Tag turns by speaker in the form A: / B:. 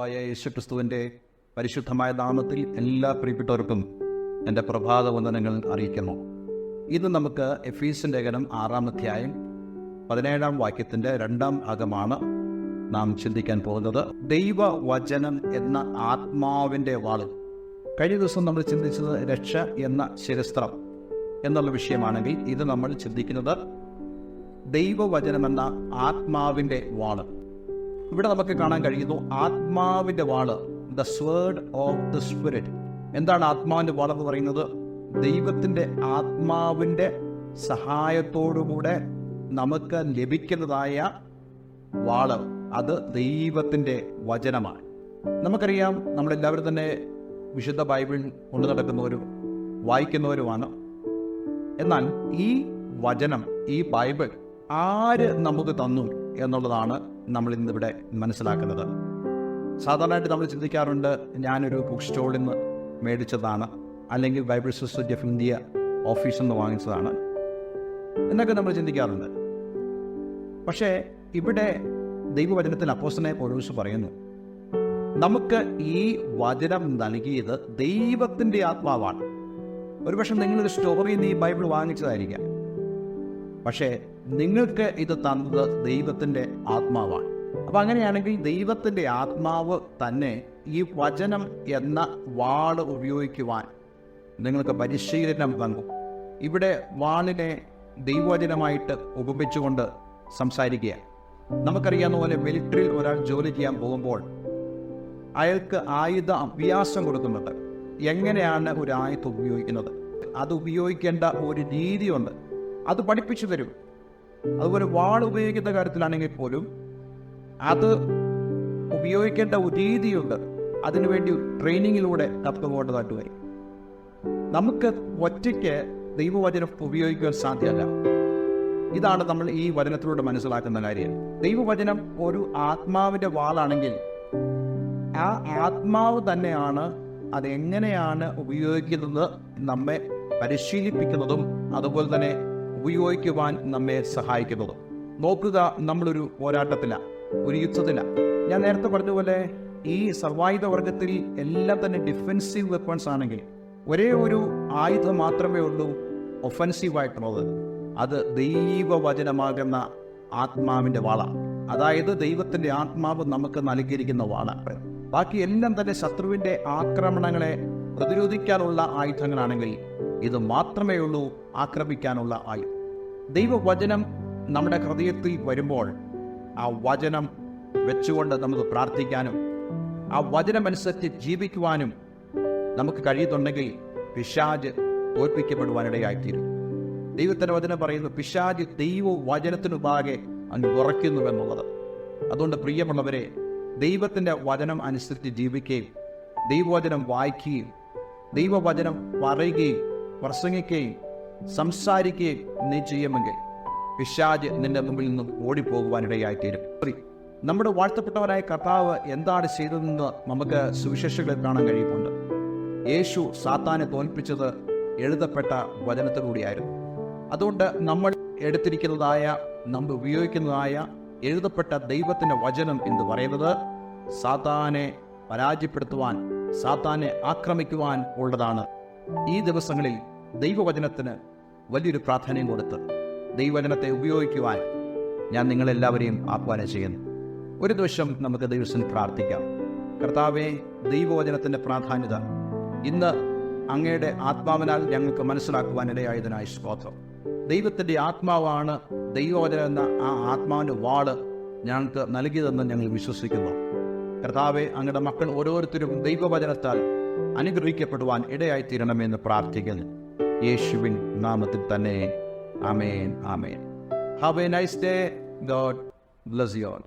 A: കർത്താവായ യേശുക്രിസ്തുവിൻ്റെ പരിശുദ്ധമായ നാമത്തിൽ എല്ലാ പ്രിയപ്പെട്ടവർക്കും എൻ്റെ പ്രഭാത വന്ദനങ്ങൾ അറിയിക്കുന്നു. ഇന്ന് നമുക്ക് എഫീസ്യൻ ലേഖനം 6-ാം അധ്യായം 17-ാം വാക്യത്തിൻ്റെ 2-ാം ഭാഗമാണ് നാം ചിന്തിക്കാൻ പോകുന്നത്. ദൈവവചനം എന്ന ആത്മാവിൻ്റെ വാള്. കഴിഞ്ഞ ദിവസം നമ്മൾ ചിന്തിച്ചത് രക്ഷ എന്ന ശിരസ്ത്രം എന്നുള്ള വിഷയമാണെങ്കിൽ ഇത് നമ്മൾ ചിന്തിക്കുന്നത് ദൈവവചനമെന്ന ആത്മാവിൻ്റെ വാള്. ഇവിടെ നമുക്ക് കാണാൻ കഴിയുന്നു ആത്മാവിൻ്റെ വാള്, the sword of the spirit. എന്താണ് ആത്മാവിൻ്റെ വാളെന്ന് പറയുന്നത്? ദൈവത്തിൻ്റെ ആത്മാവിൻ്റെ സഹായത്തോടുകൂടെ നമുക്ക് ലഭിക്കുന്നതായ വാള്, അത് ദൈവത്തിൻ്റെ വചനമാണ്. നമുക്കറിയാം, നമ്മളെല്ലാവരും തന്നെ വിശുദ്ധ ബൈബിൾ കൊണ്ടു നടക്കുന്നവരും വായിക്കുന്നവരുമാണ്. എന്നാൽ ഈ വചനം, ഈ ബൈബിൾ ആര് നമുക്ക് തന്നു എന്നുള്ളതാണ് നമ്മൾ ഇന്നിവിടെ മനസ്സിലാക്കുന്നത്. സാധാരണയായിട്ട് നമ്മൾ ചിന്തിക്കാറുണ്ട്, ഞാനൊരു ബുക്ക് സ്റ്റോളിൽ നിന്ന് മേടിച്ചതാണ്, അല്ലെങ്കിൽ ബൈബിൾ സൊസൈറ്റി ഓഫ് ഇന്ത്യ ഓഫീസിൽ നിന്ന് വാങ്ങിച്ചതാണ് എന്നൊക്കെ നമ്മൾ ചിന്തിക്കാറുണ്ട്. പക്ഷേ ഇവിടെ ദൈവവചനത്തിൽ അപ്പോസ്തലനായ പൗലോസ് പറയുന്നു, നമുക്ക് ഈ വചനം നൽകിയത് ദൈവത്തിൻ്റെ ആത്മാവാണ്. ഒരുപക്ഷെ നിങ്ങളൊരു സ്റ്റോറിൽ നിന്ന് ഈ ബൈബിൾ വാങ്ങിച്ചതായിരിക്കാം, പക്ഷേ നിങ്ങൾക്ക് ഇത് തന്നത് ദൈവത്തിൻ്റെ ആത്മാവാണ്. അപ്പം അങ്ങനെയാണെങ്കിൽ ദൈവത്തിൻ്റെ ആത്മാവ് തന്നെ ഈ വചനം എന്ന വാള് ഉപയോഗിക്കുവാൻ നിങ്ങൾക്ക് പരിശീലനം തന്നു. ഇവിടെ വാളിനെ ദൈവവചനമായിട്ട് ഉപമിച്ചുകൊണ്ട് സംസാരിക്കുക. നമുക്കറിയാവുന്ന പോലെ മിലിറ്ററിയിൽ ഒരാൾ ജോലി ചെയ്യാൻ പോകുമ്പോൾ അയാൾക്ക് ആയുധ അഭ്യാസം കൊടുക്കുന്നുണ്ട്. എങ്ങനെയാണ് ഒരു ആയുധം ഉപയോഗിക്കുന്നത്, അത് ഉപയോഗിക്കേണ്ട ഒരു രീതിയുണ്ട്, അത് പഠിപ്പിച്ചു തരും. അതുപോലെ വാൾ ഉപയോഗിക്കുന്ന കാര്യത്തിലാണെങ്കിൽ പോലും അത് ഉപയോഗിക്കേണ്ട ഒരു രീതിയുണ്ട്, അതിനുവേണ്ടി ട്രെയിനിങ്ങിലൂടെ നമുക്ക് പോകേണ്ടതായിട്ട് വരും. നമുക്ക് ഒറ്റയ്ക്ക് ദൈവവചനം ഉപയോഗിക്കുവാൻ സാധ്യമല്ല. ഇതാണ് നമ്മൾ ഈ വചനത്തിലൂടെ മനസ്സിലാക്കുന്ന കാര്യം. ദൈവവചനം ഒരു ആത്മാവിൻ്റെ വാളാണെങ്കിൽ ആ ആത്മാവ് തന്നെയാണ് അതെങ്ങനെയാണ് ഉപയോഗിക്കുന്നത് നമ്മെ പരിശീലിപ്പിക്കുന്നതും അതുപോലെ തന്നെ ഉപയോഗിക്കുവാൻ നമ്മെ സഹായിക്കുന്നതും. നോക്കുക, നമ്മളൊരു പോരാട്ടത്തിലാണ്, ഒരു യുദ്ധത്തിലാണ്. ഞാൻ നേരത്തെ പറഞ്ഞതുപോലെ ഈ സർവായുധ വർഗത്തിൽ എല്ലാം തന്നെ ഡിഫെൻസീവ് വെപ്പൺസ് ആണെങ്കിൽ ഒരേ ഒരു ആയുധം മാത്രമേ ഉള്ളൂ ഒഫൻസീവായിട്ടുള്ളത്. അത് ദൈവവചനമാകുന്ന ആത്മാവിൻ്റെ വാളാണ്. അതായത് ദൈവത്തിൻ്റെ ആത്മാവ് നമുക്ക് നൽകിയിരിക്കുന്ന വാളാണ്. ബാക്കി എല്ലാം തന്നെ ശത്രുവിൻ്റെ ആക്രമണങ്ങളെ പ്രതിരോധിക്കാനുള്ള ആയുധങ്ങളാണെങ്കിൽ ഇത് മാത്രമേ ഉള്ളൂ ആക്രമിക്കാനുള്ള ആയുധം. ദൈവവചനം നമ്മുടെ ഹൃദയത്തിൽ വരുമ്പോൾ ആ വചനം വെച്ചുകൊണ്ട് നമുക്ക് പ്രാർത്ഥിക്കാനും ആ വചനമനുസരിച്ച് ജീവിക്കുവാനും നമുക്ക് കഴിയുന്നുണ്ടെങ്കിൽ പിശാച് തോൽപ്പിക്കപ്പെടുവാനിടയായിത്തീരും. ദൈവത്തിൻ്റെ വചനം പറയുന്നു, പിശാച് ദൈവവചനത്തിനുപാകെ അങ്ങ് ഉറയ്ക്കുന്നുവെന്നുള്ളത്. അതുകൊണ്ട് പ്രിയമുള്ളവരെ, ദൈവത്തിൻ്റെ വചനം അനുസരിച്ച് ജീവിക്കുകയും ദൈവവചനം വായിക്കുകയും ദൈവവചനം പറയുകയും പ്രസംഗിക്കുകയും സംസാരിക്കുകയും നീ ചെയ്യുമെങ്കിൽ പിശാച് നിന്റെ മുമ്പിൽ നിന്നും ഓടിപ്പോകുവാനിടയായിത്തീരും. നമ്മുടെ വാഴ്ത്തപ്പെട്ടവനായ കർത്താവ് എന്താണ് ചെയ്തതെന്ന് നമുക്ക് സുവിശേഷങ്ങളിൽ കാണാൻ കഴിയുന്നുണ്ട്. യേശു സാത്താനെ തോൽപ്പിച്ചത് എഴുതപ്പെട്ട വചനത്തിലൂടെയായിരുന്നു. അതുകൊണ്ട് നമ്മൾ എടുത്തിരിക്കുന്നതായ, നമ്മൾ ഉപയോഗിക്കുന്നതായ എഴുതപ്പെട്ട ദൈവത്തിൻ്റെ വചനം എന്ന് പറയുന്നത് സാത്താനെ പരാജയപ്പെടുത്തുവാൻ, സാത്താനെ ആക്രമിക്കുവാൻ ഉള്ളതാണ്. ഈ ദിവസങ്ങളിൽ ദൈവവചനത്തിന് വലിയൊരു പ്രാധാന്യം കൊടുത്ത് ദൈവവചനത്തെ ഉപയോഗിക്കുവാൻ ഞാൻ നിങ്ങളെല്ലാവരെയും ആഹ്വാനം ചെയ്യുന്നു. ഒരു ദിവസം നമുക്ക് ദൈവത്തിന് പ്രാർത്ഥിക്കാം. കർത്താവേ, ദൈവവചനത്തിൻ്റെ പ്രാധാന്യത ഇന്ന് അങ്ങയുടെ ആത്മാവിനാൽ ഞങ്ങൾക്ക് മനസ്സിലാക്കുവാൻ ഇടയായതിനായി സ്തോത്രം. ദൈവത്തിൻ്റെ ആത്മാവാണ് ദൈവവചനം എന്ന ആ ആത്മാവിൻ്റെ വാള് ഞങ്ങൾക്ക് നൽകിയതെന്ന് ഞങ്ങൾ വിശ്വസിക്കുന്നു. കർത്താവെ, അങ്ങയുടെ മക്കൾ ഓരോരുത്തരും ദൈവവചനത്താൽ അനുഗ്രഹിക്കപ്പെടുവാൻ ഇടയായിത്തീരണമെന്ന് പ്രാർത്ഥിക്കുന്നു. യേശുവിൻ നാമത്തിൽ തന്നെ. ആമേൻ, ആമേൻ. Have a nice day. God bless you all.